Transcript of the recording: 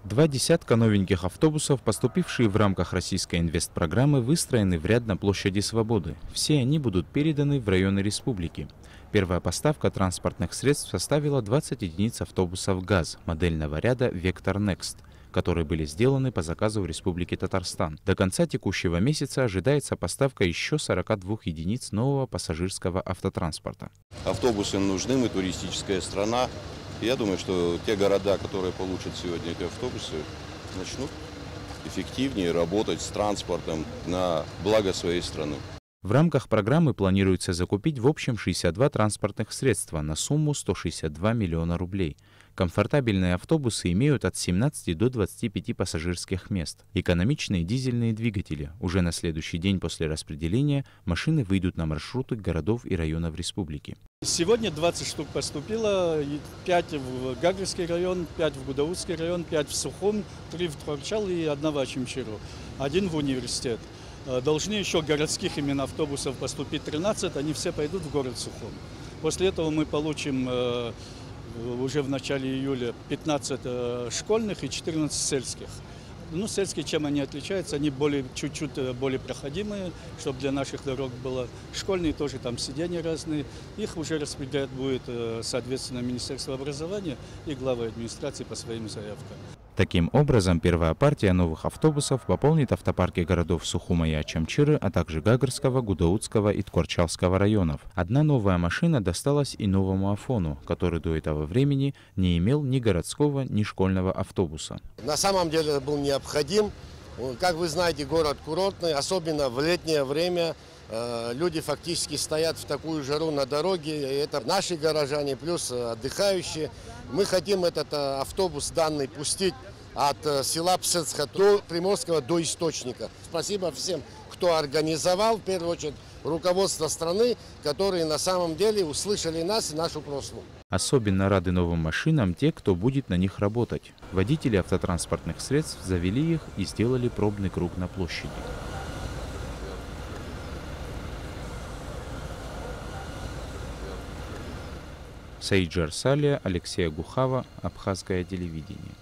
Два десятка новеньких автобусов, поступившие в рамках российской инвестпрограммы, выстроены в ряд на площади Свободы. Все они будут переданы в районы республики. Первая поставка транспортных средств составила 20 единиц автобусов ГАЗ модельного ряда «Вектор Next», которые были сделаны по заказу в Республике Татарстан. До конца текущего месяца ожидается поставка еще 42 единиц нового пассажирского автотранспорта. Автобусы нужны, мы туристическая страна. Я думаю, что те города, которые получат сегодня эти автобусы, начнут эффективнее работать с транспортом на благо своей страны. В рамках программы планируется закупить в общем 62 транспортных средства на сумму 162 миллиона рублей. Комфортабельные автобусы имеют от 17 до 25 пассажирских мест. Экономичные дизельные двигатели. Уже на следующий день после распределения машины выйдут на маршруты городов и районов республики. Сегодня 20 штук поступило, 5 в Гагрский район, 5 в Гудаутский район, 5 в Сухум, 3 в Творчал и 1 в Ачимчиру, 1 в университет. Должны еще городских именно автобусов поступить 13, они все пойдут в город Сухум. После этого мы получим уже в начале июля 15 школьных и 14 сельских. Ну, сельские, чем они отличаются? Они чуть-чуть более проходимые, чтобы для наших дорог было. Школьные тоже там сиденья разные. Их уже распределять будет, соответственно, Министерство образования и главы администрации по своим заявкам. Таким образом, первая партия новых автобусов пополнит автопарки городов Сухума и Ачамчиры, а также Гагарского, Гудаутского и Ткорчалского районов. Одна новая машина досталась и новому Афону, который до этого времени не имел ни городского, ни школьного автобуса. На самом деле был необходим. Как вы знаете, город курортный, особенно в летнее время. Люди фактически стоят в такую жару на дороге. Это наши горожане, плюс отдыхающие. Мы хотим этот автобус данный пустить от села Псецха до Приморского, до Источника. Спасибо всем, кто организовал, в первую очередь, руководство страны, которые на самом деле услышали нас и нашу просьбу. Особенно рады новым машинам те, кто будет на них работать. Водители автотранспортных средств завели их и сделали пробный круг на площади. Саиджар Салия, Алексей Гухава, Абхазское телевидение.